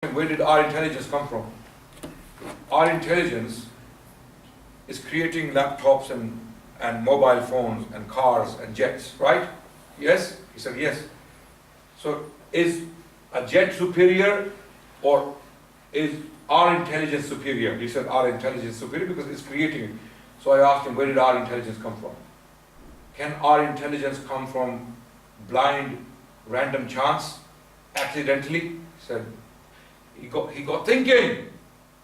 Where did our intelligence come from? Our intelligence is creating laptops and mobile phones and cars and jets, right? Yes? He said yes. So is a jet superior or is our intelligence superior? He said our intelligence is superior because it's creating it. So I asked him, where did our intelligence come from? Can our intelligence come from blind, random chance, accidentally? He said, he got thinking.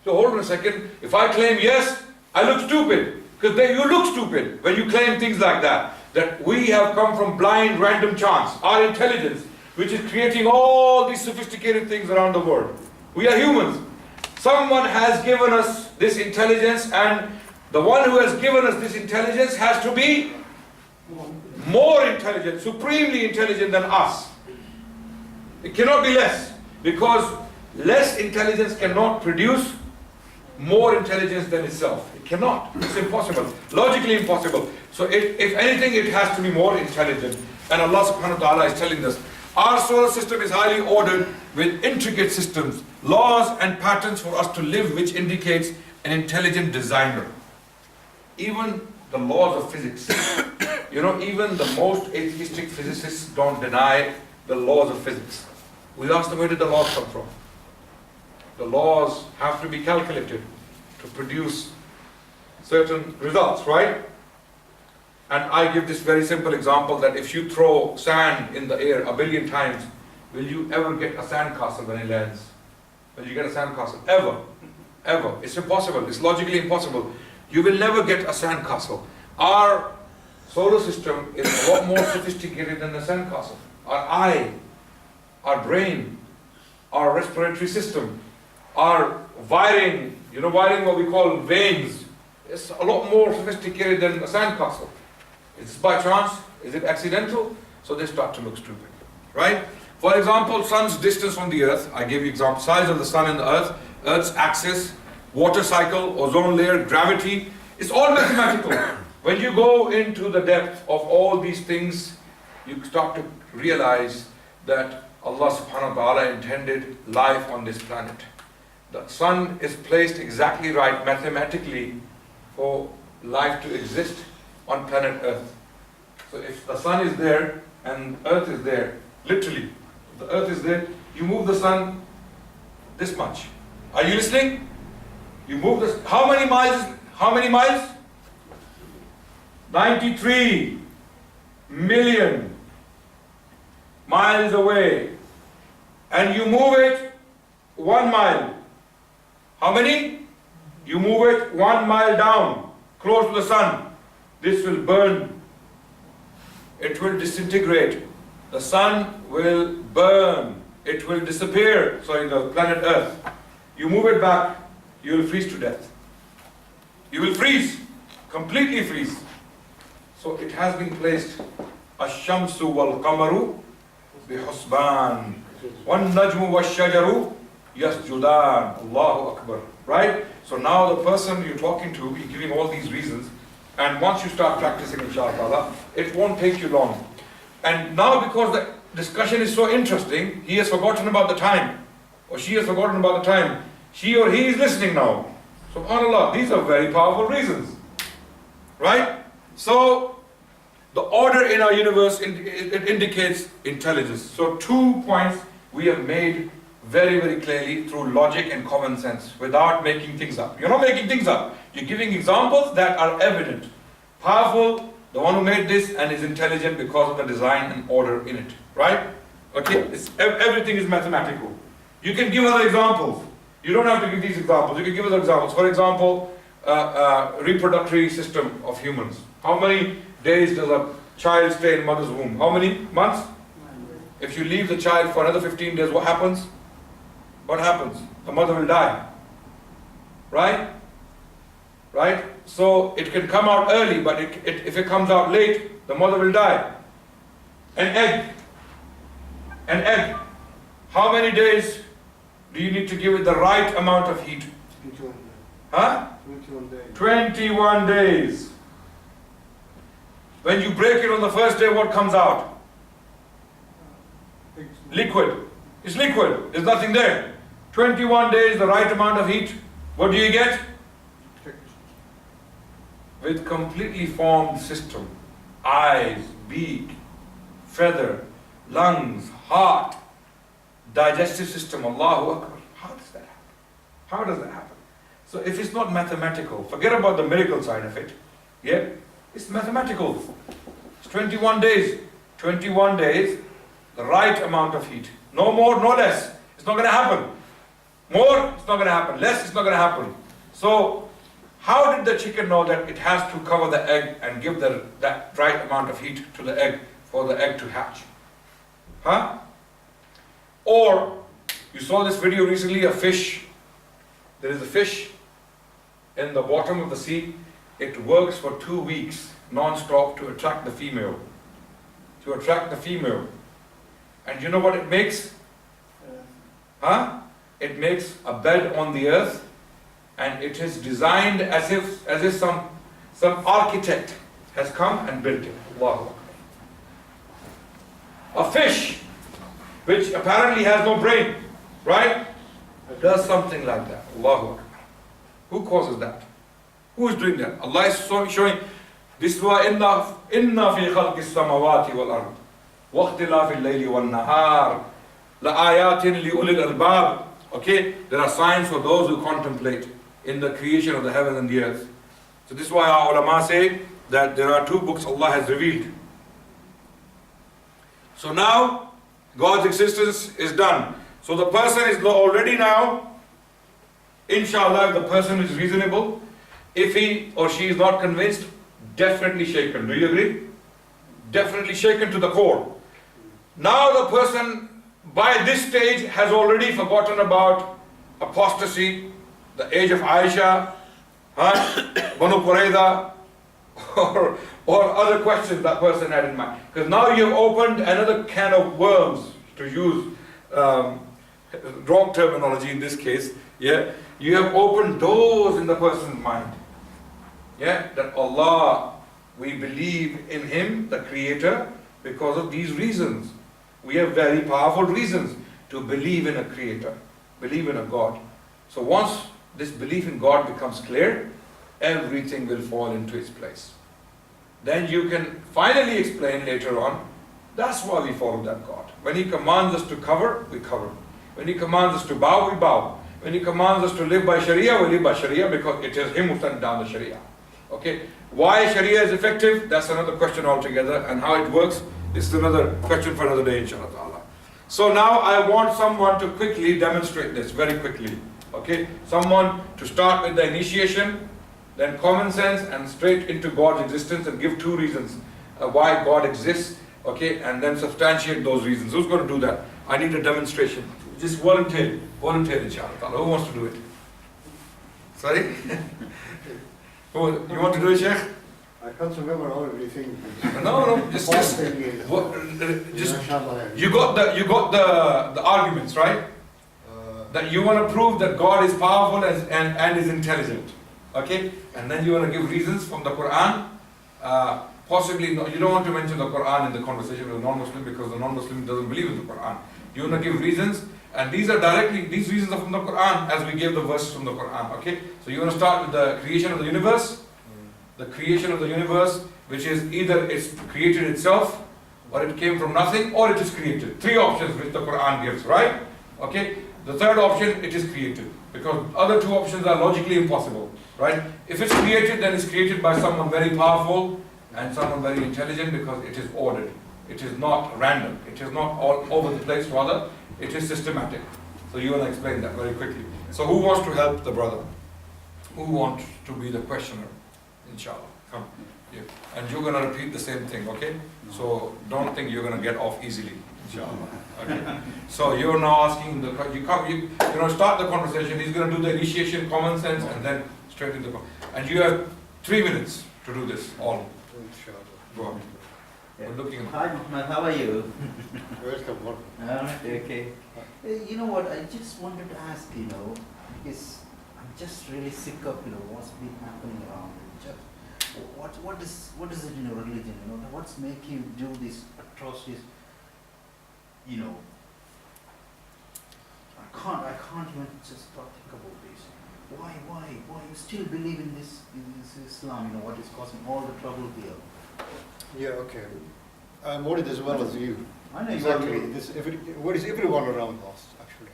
So hold on a second. If I claim yes, I look stupid. Because you look stupid when you claim things like that. That we have come from blind, random chance. Our intelligence, which is creating all these sophisticated things around the world. We are humans. Someone has given us this intelligence, and the one who has given us this intelligence has to be more intelligent, supremely intelligent than us. It cannot be less, because less intelligence cannot produce more intelligence than itself. It cannot. It's impossible. Logically impossible. So if anything, it has to be more intelligent. And Allah subhanahu wa ta'ala is telling us, our solar system is highly ordered with intricate systems, laws and patterns for us to live, which indicates an intelligent designer. Even the laws of physics. Even the most atheistic physicists don't deny the laws of physics. We ask them, where did the laws come from? The laws have to be calculated to produce certain results, right? And I give this very simple example that if you throw sand in the air 1 billion times, will you ever get a sandcastle when it lands? Will you get a sandcastle? Ever. Ever. It's impossible. It's logically impossible. You will never get a sandcastle. Our solar system is a lot more sophisticated than the sandcastle. Our eye, our brain, our respiratory system, our wiring, wiring what we call veins, is a lot more sophisticated than a sandcastle. Is this by chance? Is it accidental? So they start to look stupid, right? For example, sun's distance from the earth. I gave you example, size of the sun and the earth, earth's axis, water cycle, ozone layer, gravity. It's all mathematical. When you go into the depth of all these things, you start to realize that Allah subhanahu wa ta'ala intended life on this planet. The sun is placed exactly right mathematically for life to exist on planet Earth. So if the sun is there and Earth is there, literally, the Earth is there, you move the sun this much. Are you listening? You move this, how many miles? 93 million miles away. And you move it 1 mile. How many? You move it 1 mile down, close to the sun. This will burn. It will disintegrate. The sun will burn. It will disappear. Sorry, the planet Earth. You move it back, you will freeze to death. You will freeze. Completely freeze. So it has been placed. Ash-shamsu wal-qamaru bihusban. Wan-najmu wash-shajaru yasjudan. Allahu Akbar. Right? So now the person you're talking to, you're giving all these reasons, and once you start practicing, inshallah, it won't take you long. And now because the discussion is so interesting, he has forgotten about the time, or she has forgotten about the time. She or he is listening now. SubhanAllah, these are very powerful reasons. Right? So, the order in our universe, it indicates intelligence. So 2 points we have made very, very clearly through logic and common sense, without making things up. You're not making things up. You're giving examples that are evident. Powerful, the one who made this, and is intelligent because of the design and order in it. Right? Okay? Everything is mathematical. You can give other examples. You don't have to give these examples. You can give other examples. For example, reproductory system of humans. How many days does a child stay in mother's womb? How many months? If you leave the child for another 15 days, what happens? What happens? The mother will die. Right? Right? So it can come out early, but if it comes out late, the mother will die. An egg. An egg. How many days do you need to give it the right amount of heat? 21 days. Huh? 21 days. 21 days. When you break it on the first day, what comes out? Liquid. It's liquid. There's nothing there. 21 days, the right amount of heat. What do you get? With completely formed system. Eyes, beak, feather, lungs, heart, digestive system. Allahu Akbar. How does that happen? How does that happen? So if it's not mathematical, forget about the miracle side of it. Yeah? It's mathematical. It's 21 days. 21 days, the right amount of heat. No more, no less. It's not going to happen. More, it's not going to happen. Less, it's not going to happen. So, how did the chicken know that it has to cover the egg and give that right amount of heat to the egg for the egg to hatch? Huh? Or, you saw this video recently, a fish. There is a fish in the bottom of the sea. It works for 2 weeks non-stop to attract the female. To attract the female. And you know what it makes? Huh? It makes a bed on the earth, and it is designed as if some architect has come and built it. Allahu Akbar. A fish, which apparently has no brain, right? Does something like that. Allahu Akbar. Who causes that? Who is doing that? Allah is showing this wa inna fi khalqis samawati wal ard wa ikhtilafil layli wan nahar la ayatin li ulil albab. Okay, there are signs for those who contemplate in the creation of the heaven and the earth. So this is why our ulama say that there are 2 books Allah has revealed. So now God's existence is done. So the person is already now, inshallah, if the person is reasonable, if he or she is not convinced, definitely shaken. Do you agree? Definitely shaken to the core. Now the person by this stage has already forgotten about apostasy, the age of Aisha, Banu Qurayza, or other questions that person had in mind. Because now you have opened another can of worms, to use wrong terminology in this case. Yeah, you have opened doors in the person's mind. Yeah, that Allah, we believe in Him, the Creator, because of these reasons. We have very powerful reasons to believe in a Creator, believe in a God. So once this belief in God becomes clear, everything will fall into its place. Then you can finally explain later on, that's why we follow that God. When He commands us to cover, we cover. When He commands us to bow, we bow. When He commands us to live by Sharia, we live by Sharia, because it is Him who sent down the Sharia. Okay? Why Sharia is effective, that's another question altogether, and how it works, this is another question for another day, inshallah ta'ala. So now I want someone to quickly demonstrate this, very quickly. Okay? Someone to start with the initiation, then common sense, and straight into God's existence, and give 2 reasons why God exists, okay, and then substantiate those reasons. Who's going to do that? I need a demonstration. Just volunteer, inshallah ta'ala. Who wants to do it? Sorry? You want to do it, Sheikh? I can't remember all everything. No, just you got the arguments, right? That you want to prove that God is powerful and is intelligent, okay? And then you want to give reasons from the Quran. Possibly, no, you don't want to mention the Quran in the conversation with a non-Muslim, because the non-Muslim doesn't believe in the Quran. You want to give reasons, and these reasons are from the Quran, as we gave the verses from the Quran, okay? So you want to start with the creation of the universe. The creation of the universe, which is either it's created itself, or it came from nothing, or it is created. 3 options which the Quran gives, right? Okay? The 3rd option, it is created. Because other 2 options are logically impossible, right? If it's created, then it's created by someone very powerful and someone very intelligent, because it is ordered. It is not random. It is not all over the place, rather, it is systematic. So you want to explain that very quickly. So who wants to help the brother? Who wants to be the questioner? Inshallah, come. Yeah. And you're going to repeat the same thing, okay? So don't think you're going to get off easily, inshallah. Okay? So you're now asking start the conversation. He's going to do the initiation, common sense, and then straight into the. And you have 3 minutes to do this all. Inshallah. Go on. Yeah. We're looking. Hi Muhammad, how are you? Welcome. Okay. You know what, I just wanted to ask, because I'm just really sick of, what's been happening around the church. What is it in your religion, what's make you do these atrocities, I can't even just stop think about this. Why you still believe in this Islam? You know what is causing all the trouble here. Yeah, okay. I'm worried as well as you. I know Exactly. you are. This worries everyone around us, actually.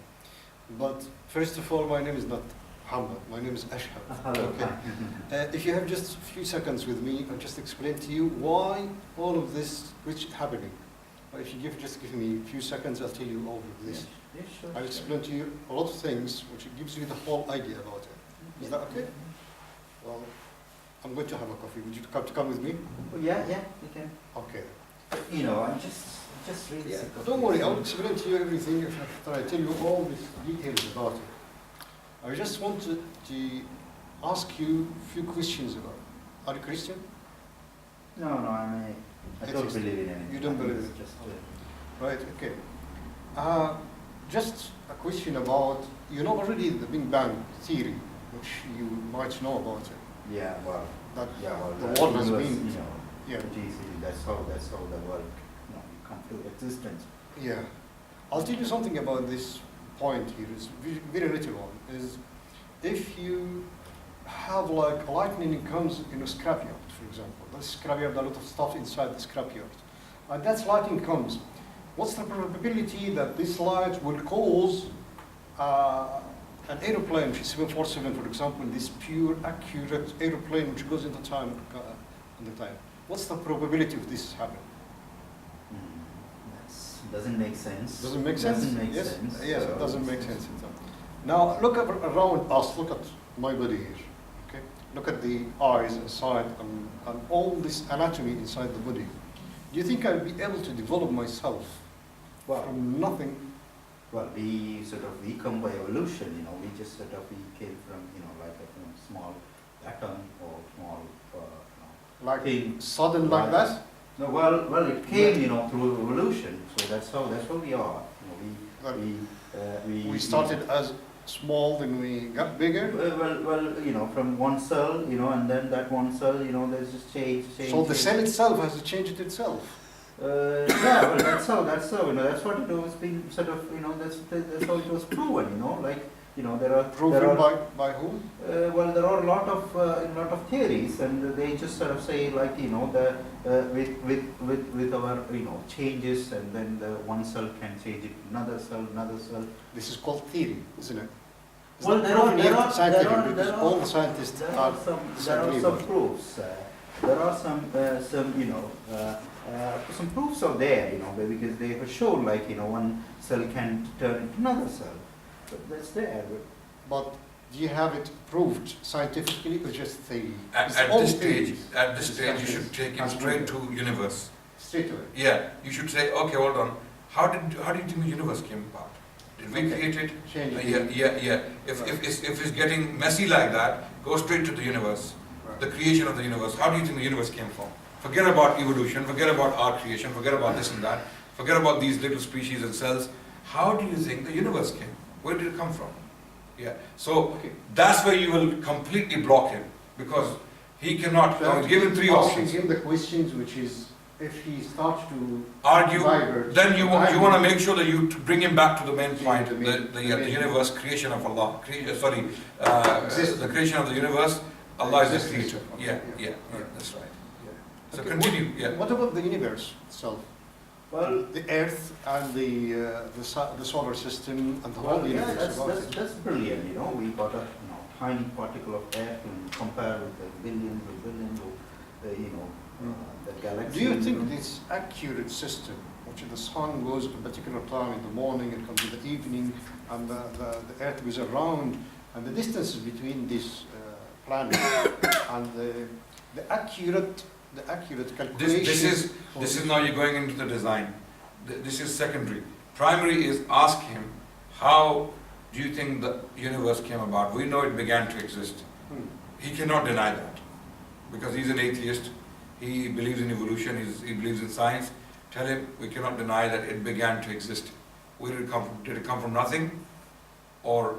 But first of all, my name is not Hamad. My name is Ashhab. Hello. Okay. If you have just a few seconds with me, I'll just explain to you why all of this is happening. If you just give me a few seconds, I'll tell you all of this. Yeah, sure. I'll explain to you a lot of things, which gives you the whole idea about it. Is that okay? Well, I'm going to have a coffee. Would you come with me? Oh, yeah, you can. Okay. You know, I'm just really Yeah. sick of Don't this. worry, I'll explain to you everything after I tell you all these details about it. I just wanted to ask you a few questions about it. Are you Christian? No, I don't Atheist. believe in anything. You don't I think believe it's it? just Right, okay. Just a question about, you know already the Big Bang theory, which you might know about it. yeah, well, That the the world has universe, been, you know, yeah, that's how the world, you know, come to existence. yeah. I'll tell you something about this point here. It's very little one. Is if you have like lightning comes in a scrapyard, for example. The scrapyard, a lot of stuff inside the scrapyard, and that lightning comes. What's the probability that this light will cause an aeroplane, which is 747, for example, this pure, accurate aeroplane which goes into time, in the time? What's the probability of this happening? Doesn't make sense. Doesn't make sense? Doesn't make Yes, sense. yes, so it doesn't make sense. Now look around us. Look at my body here. Okay, look at the eyes inside and all this anatomy inside the body. Do you think I'll be able to develop myself Well, from nothing? well, we come by evolution. You know, we just we came from like a small atom or small Like thing. sudden like that? No, well, it came through evolution. So that's how we are. Like, We we started as small, then we got bigger. Well, from one cell, and then that one cell, there's just change. So the cell itself has changed itself. Yeah, well, that's how, that's what it was being that's how it was proven, there are Proven by whom? well, there are a lot of theories, and they just sort of say with our changes, and then the one cell can change it to another cell. This is called theory, isn't it? It's Well, not there proven yet are scientifically, because all the scientists there are are some disagree about it. proofs. There are some proofs out there, because they have shown one cell can turn into another cell. But that's there. But do you have it proved scientifically or just theory? It's At all this stage, theories. you should take him straight to universe. Straight away. Yeah, you should say, okay, hold on. How do you think the universe came about? Did we create it? Change it. Yeah. If it's getting messy like that, go straight to the universe. The creation of the universe. How do you think the universe came from? Forget about evolution, forget about our creation, forget about this and that, forget about these little species and cells. How do you think the universe came? Where did it come from? Yeah. So that's where you will completely block him, because he cannot. So Now, give him three asking options. him the questions, which is if he starts to Argue. divert, Then you want argue, to make sure that you bring him back to the main point, The the main- universe, creation of Allah. Existence. The creation of the universe. Allah is the Existence creator. of Yeah, Allah. that's right. So Okay, continue. Yeah. What about the universe itself? Well, The Earth and the solar system and the whole well, yeah, universe about it. that's brilliant. We got a tiny particle of air to compare with the billions of the galaxy. Do you think this accurate system, which the sun goes at a particular time in the morning and comes in the evening, and the Earth goes around, and the distances between these planets and the accurate calculations? This is now you're going into the design. This is secondary. Primary is ask him, how do you think the universe came about? We know it began to exist. He cannot deny that, because he's an atheist. He believes in evolution. He believes in science. Tell him we cannot deny that it began to exist. Where did it come from? Did it come from nothing, or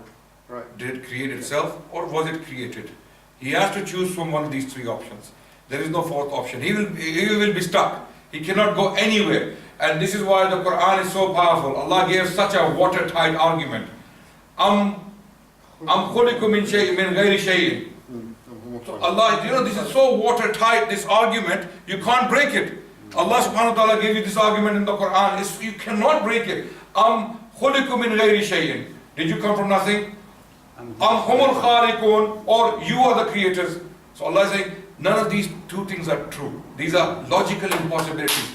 Right. did it create itself, or was it created? He has to choose from one of these three options. There is no fourth option. He will be stuck. He cannot go anywhere. And this is why the Quran is so powerful. Allah gave such a watertight argument. am khuliqu min shay'in min ghairi shay'in. So Allah, this is so watertight, this argument, you can't break it. Allah subhanahu wa ta'ala gave you this argument in the Quran, you cannot break it. Am khuliqu min ghairi shay'in. Did you come from nothing? Am humul khaliqun, or you are the creators. So Allah is saying, none of these two things are true. These are logical impossibilities.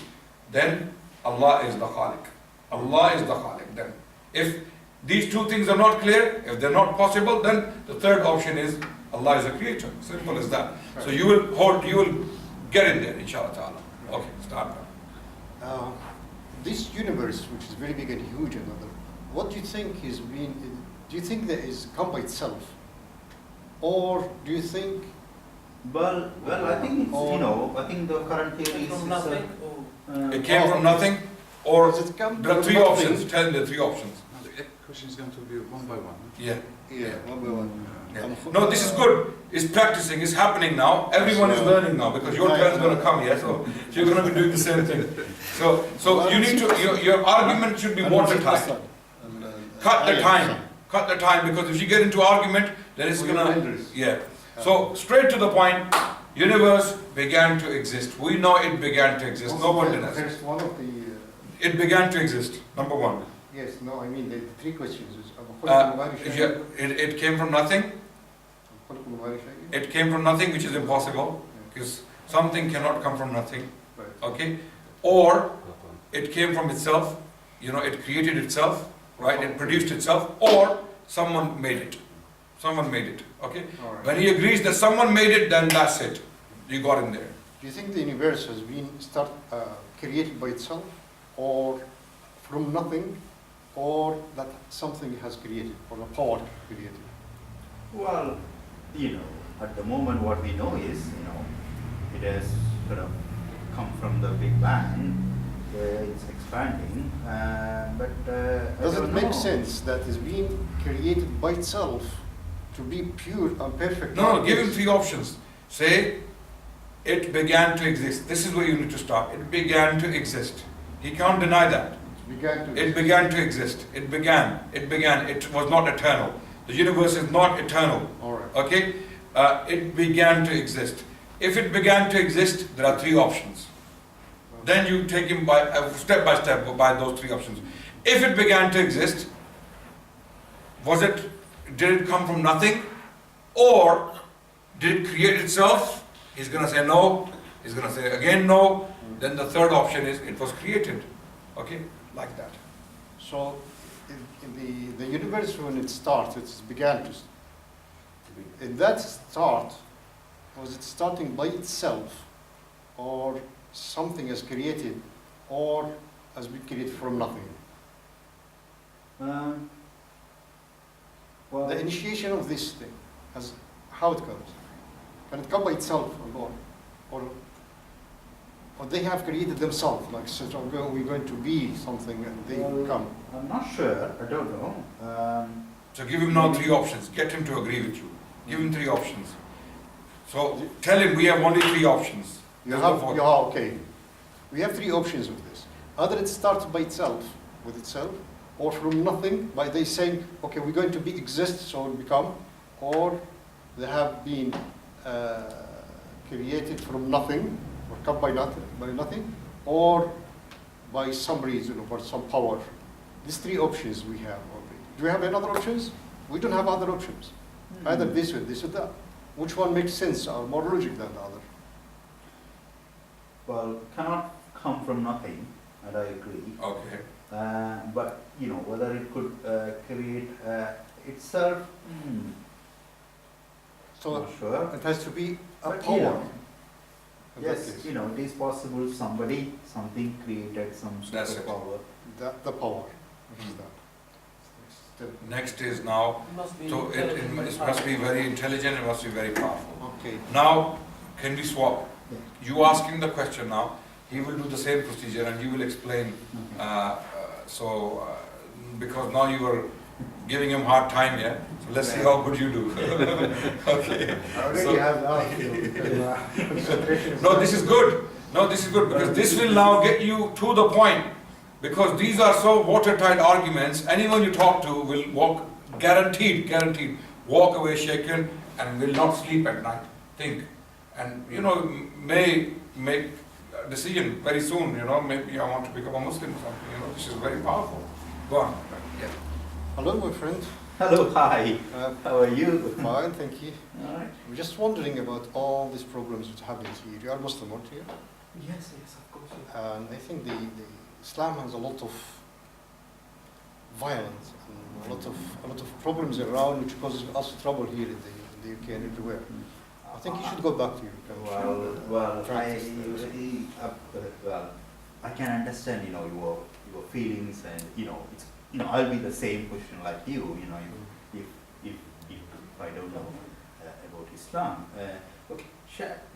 Then Allah is the Khaliq. Allah is the Khaliq. Then, if these two things are not clear, if they're not possible, then the third option is Allah is a creator. Simple as that. So you will get in there, inshallah ta'ala. Okay, start now. This universe, which is very big and huge, and other, what do you think is being? Do you think that is come by itself, or do you think? Well, I think it's, I think the current theory is From nothing. It came from nothing, or Does it come there are from three nothing? options. Tell me the three options. The question is going to be one by one. Yeah. Yeah, one by one. Yeah. No, this is good. It's practicing. It's happening now. Everyone is learning now because your turn is going to come here. So you're going to be doing the same thing. So you need to. Your argument should be watertight. Cut the time. Cut the time, because if you get into argument, then it's gonna. Yeah. So straight to the point. Universe began to exist. We know it began to exist. No one denies it. There's one of the. It began to exist. Number one. Yes. No. I mean the three questions. It came from nothing. It came from nothing, which is impossible, because something cannot come from nothing. Okay? Or it came from itself. It created itself, right? It produced itself, or someone made it. Someone made it. Okay? When he agrees that someone made it, then that's it. You got in there. Do you think the universe has been created by itself, or from nothing, or that something has created, or a power created? Well, at the moment what we know is, it has sort of come from the Big Bang, it's expanding, but does it make sense that it's being created by itself to be pure and perfect? No, give him three options. Say, it began to exist. This is where you need to start. It began to exist. He can't deny that. It began to exist. It began. It was not eternal. The universe is not eternal. All right. Okay? It began to exist. If it began to exist, there are three options. Then you take him step by step by those three options. If it began to exist, did it come from nothing? Or did it create itself? He's going to say no. He's going to say again no. Then the third option is it was created. Okay? Like that. So, in the universe, when it starts, it began to. In that start, was it starting by itself, or something has created, or has been created from nothing? Well, The initiation of this thing, how it comes? Can it come by itself, or they have created themselves? Like, we're going to be something, and they come. I'm not sure. I don't know. So give him now three options. Get him to agree with you. Give him three options. So tell him we have only three options. Okay. We have three options with this. Either it starts by itself, with itself, or from nothing, by they saying, okay, we're going to exist, so it will become, or they have been created from nothing, or come by nothing, or by some reason, or some power. These three options we have already. Do we have any other options? We don't have other options. Either this or this or that. Which one makes sense or more logic than the other? Well, cannot come from nothing, and I agree. Okay. But whether it could create itself, So not sure. it has to be a But, power. in that Yes, case. it is possible. Something created some That's it. superpower. The power. Which is that? Next is now, Must be so it intelligent. must be very intelligent, it must be very powerful. Okay. Now, can we swap? Yeah. You ask him the question now, he will do the same procedure and you will explain. Because now you are giving him hard time, yeah? So let's see how good you do. Okay. I already So- have asked you because concentration is. No, this is good. No, this is good because this will now get you to the point. Because these are so watertight arguments, anyone you talk to will walk Guaranteed, guaranteed. Walk away shaken and will not sleep at night. Think. And, may make a decision very soon, maybe I want to become a Muslim or something, this is very powerful. Go on. Yeah. Hello, my friend. Hello, hi. How are you? Fine, thank you. All right. We're just wondering about all these problems which happen here. You are Muslim, aren't you? Yes, of course. And I think the Islam has a lot of violence and a lot of problems around which causes us trouble here in the UK and everywhere. I think you should go back to your country. Well, Practice this. I can understand, your feelings, and I'll be the same question like you, if I don't know about Islam. Okay,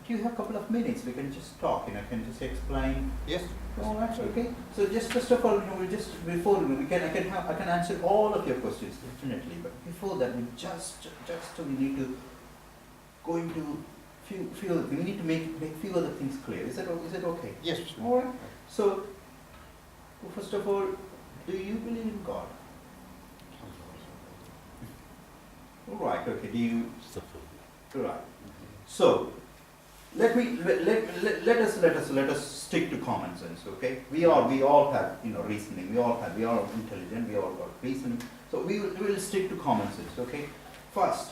do you have a couple of minutes? We can just talk, I can just explain. Yes. Oh, that's okay. So just first of all, just before I can answer all of your questions definitely. But before that, we need to go into few other things. We need to make few other things clear. Is that okay? Yes. All right. So first of all, do you believe in God? All right. Okay. Do you? All right. So let us stick to common sense. Okay. We all have reasoning. We are intelligent. We all got reasoning. So we will stick to common sense. Okay. First,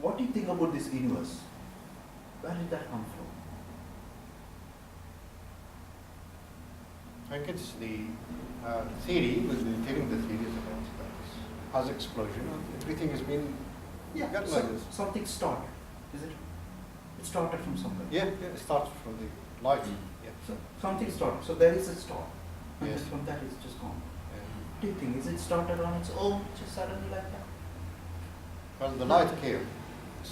what do you think about this universe? Where did that come from? I think it's the theory, with the theory is about that has explosion. Everything has been got like this. Something started, is it? It started from somewhere. Yeah, it starts from the light. Yeah. So something started. So there is a start. And Yes. from that it's just gone. Yeah. Do you think is it started on its own, just suddenly like that? Well, the light came.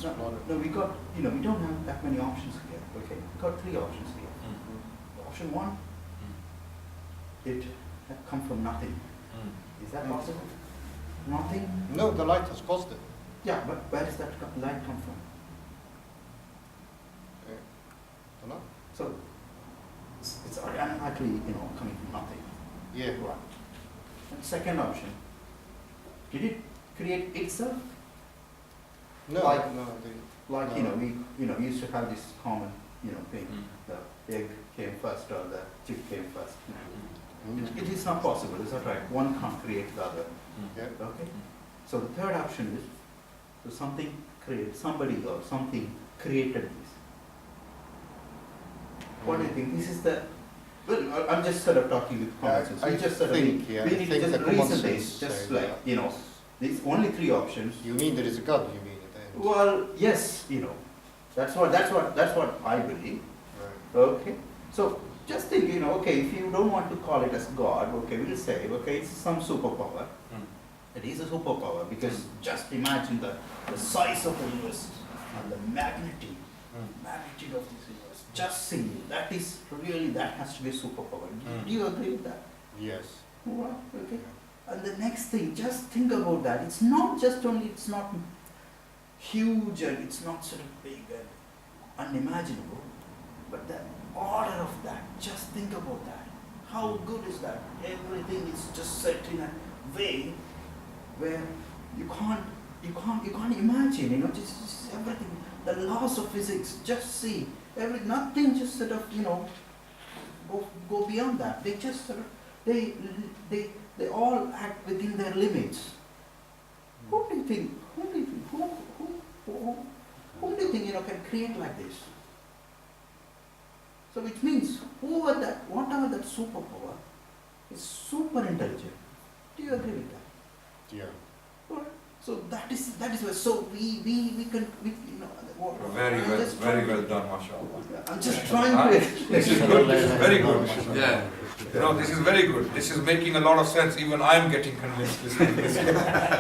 No, we got we don't have that many options here. Okay, we got three options here. Option one, it had come from nothing. Is that possible? Nothing? No, the light has caused it. Yeah, but where does that light come from? Don't know. So it's automatically coming from nothing. Yeah. Right. And second option, did it create itself? No, Like- no. Like No. we used to have this common thing. The egg came first or the chick came first. It is not possible. Is that right? One can't create the other. Yeah. Okay. So the third option is somebody or something created this. What do you think? This is the. Well, I'm just sort of talking with common sense. We need to just the common reason this, sense just say like that. these only three options. You mean there is a God? You mean at the end? Well, yes, that's what I believe. Right. Okay, so just think, okay, if you don't want to call it as God, okay, we'll say, okay, it's some superpower. It is a superpower because just imagine the size of the universe and the magnitude of this universe. Just see, that has to be a superpower. Do you agree with that? Yes. Right, okay. And the next thing, just think about that. It's not huge and it's not sort of big and unimaginable, but the order of that, just think about that. How good is that? Everything is just set in a way where you can't imagine, just everything, the laws of physics, just see, nothing just sort of, go beyond that. They just sort of, they all act within their limits. Who do you think can create like this? So which means whatever that superpower is super intelligent. Do you agree with that? Yeah. Alright. So that is why. So we can Very well done, mashallah. I'm just trying to. This is good, this is very good. Yeah. This is very good. This is making a lot of sense. Even I am getting convinced listening to this.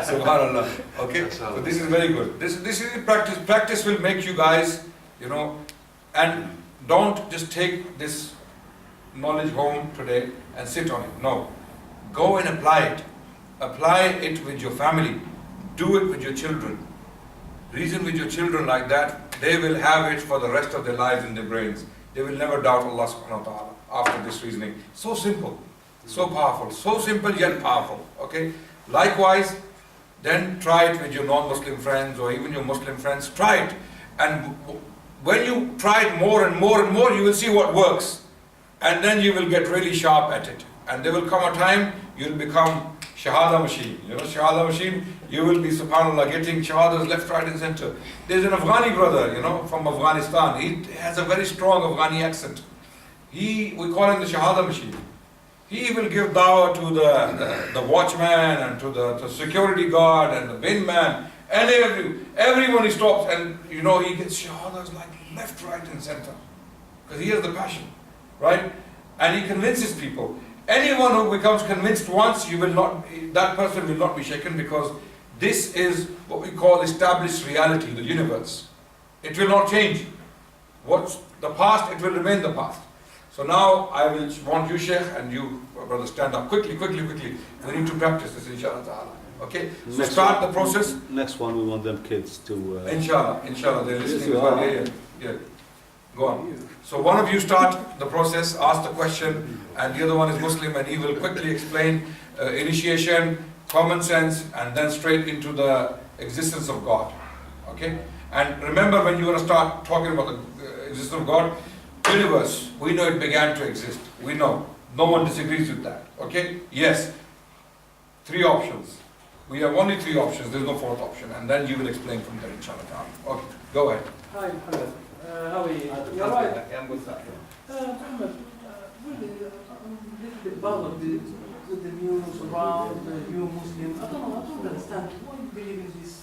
Subhanallah. Okay? So this is very good. This is practice. Practice will make you guys, and don't just take this knowledge home today and sit on it. No. Go and apply it. Apply it with your family. Do it with your children. Reason with your children like that, they will have it for the rest of their lives in their brains. They will never doubt Allah subhanahu wa ta'ala after this reasoning. So simple, so powerful, so simple yet powerful. Okay? Likewise, then try it with your non-Muslim friends or even your Muslim friends. Try it. And when you try it more and more and more, you will see what works. And then you will get really sharp at it. And there will come a time you'll become Shahada machine. You know, Shahada machine, you will be, subhanAllah, getting Shahadas left, right and center. There's an Afghani brother, you know, from Afghanistan. He has a very strong Afghani accent. We call him the Shahada machine. He will give dawah to the watchman and to the security guard and the bin man and everyone he stops, and you know, he gets shahadas like left, right and center. Because he has the passion, right? And he convinces people. Anyone who becomes convinced once, that person will not be shaken, because this is what we call established reality, the universe. It will not change. What's the past, it will remain the past. So now I will want you, Sheikh, and you, brother, stand up quickly. We need to practice this, inshallah ta'ala. Okay? So start the process. Next one, we want them kids to... Inshallah, they're listening. Yes, Yeah. Go on. So one of you start the process, ask the question, and the other one is Muslim, and he will quickly explain initiation, common sense, and then straight into the existence of God. Okay? And remember, when you want to start talking about the existence of God, universe, we know it began to exist. We know. No one disagrees with that. Okay? Yes. 3 options. We have only 3 options. There's no 4th option. And then you will explain from there, inshallah. Okay. Go ahead. Hi, Muhammad. How are you? You're right. Muhammad, really, I'm a little bit bothered with the news around the new Muslim. I don't understand. Why do you believe in this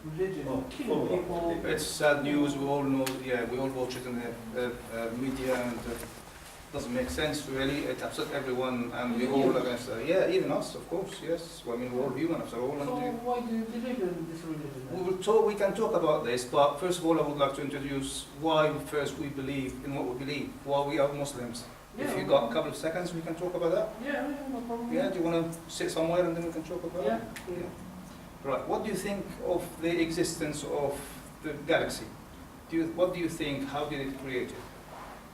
religion? Killing people. It's sad news. We all know. Yeah, we all watch it in the media, and doesn't make sense really. It upset everyone, and we all against. Yeah, even us, of course. Yes. Well, I mean, we're all human after all. So why do you believe in this religion? We can talk about this, but first of all, I would like to introduce why first we believe in what we believe. Why we are Muslims. Yeah, If you got a couple of seconds, we can talk about that. Yeah, no problem. Yeah. Do you want to sit somewhere and then we can talk about Yeah. it? Right. What do you think of the existence of the galaxy? What do you think? How did it create it?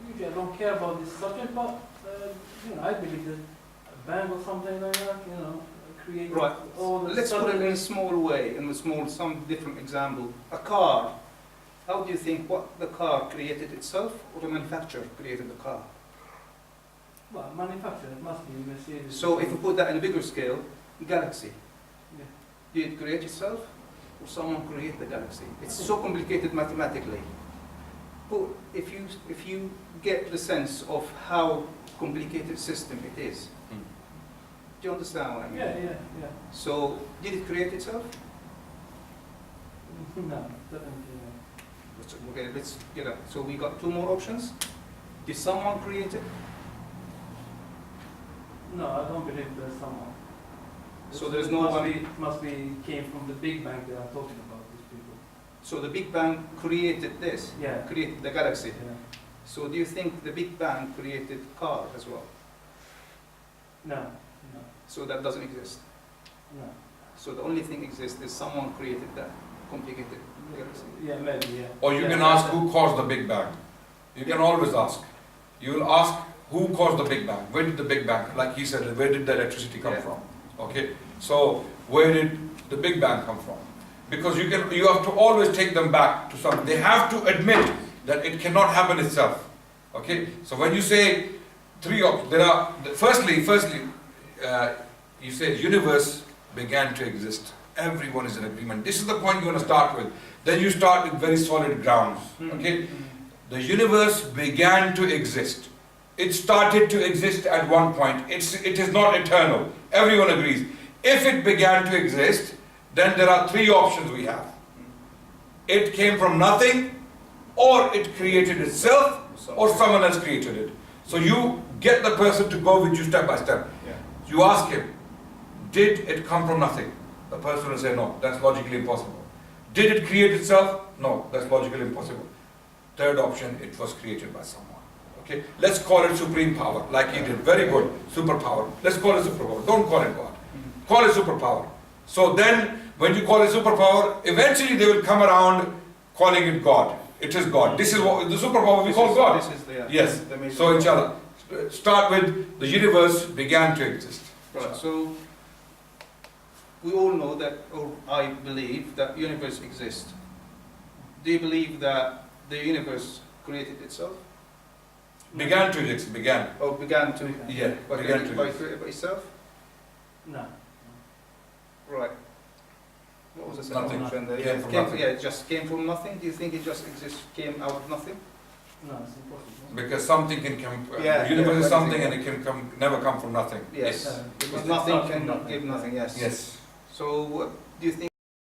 Usually I don't care about this subject, but I believe that a bang or something like that, created Right. all the Let's put it in a suddenly- small way, some different example. A car. How do you think the car created itself, or the manufacturer created the car? Well, manufacturer, it must be Mercedes. So if we put that in a bigger scale, galaxy. Yeah. Did it create itself, or someone create the galaxy? It's so complicated mathematically. But if you get the sense of how complicated system it is, do you understand what I mean? Yeah. So did it create itself? No, definitely Okay, let's get up. So we got 2 more options. Did someone create it? no. No, I don't believe there's someone. So there's It no must one. be, must be came from the Big Bang they are talking about, these people. So the Big Bang created this, Yeah. created the galaxy. Yeah. So do you think the Big Bang created car as well? No. So that doesn't exist. So the only thing exists is someone created that complicated galaxy. Yeah, maybe, yeah. Or you Yeah, can that- ask who caused the Big Bang. You can always ask. You will ask who caused the Big Bang. Where did the Big Bang, like he said, where did the electricity come Yeah. from? Okay, so where did the Big Bang come from? Because you have to always take them back to something. They have to admit that it cannot happen itself. Okay, so when you say 3 options, there are firstly, you say universe began to exist. Everyone is in agreement. This is the point you want to start with. Then you start with very solid grounds. Okay, the universe began to exist. It started to exist at one point. It is not eternal. Everyone agrees. If it began to exist, then there are 3 options we have. It came from nothing, or it created itself, or someone else created it. So you get the person to go with you step by step. Yeah. You ask him, did it come from nothing? The person will say, no, that's logically impossible. Did it create itself? No, that's logically impossible. 3rd option, it was created by someone. Okay, let's call it supreme power, like he did. Very good, superpower. Let's call it superpower. Don't call it God. Call it superpower. So then, when you call it superpower, eventually they will come around calling it God. It is God. This is what the superpower we call God. This is the, Yes. the major So inshallah, start with the universe began to exist. Right. So we all know that, or I believe that universe exists. Do you believe that the universe created itself? Began to exist, began. Or began to, Yeah, by began to by exist. created by itself? No. Right. What was the second Nothing. option there? Came from nothing. Yeah, it just came from nothing. Do you think it just came out of nothing? No, it's impossible. Because something can come, Yeah, universe yeah, is something yeah. and it can come, never come from nothing. Yes. Because Because it's nothing not can from nothing. give nothing. Yes. Yes. So, do you think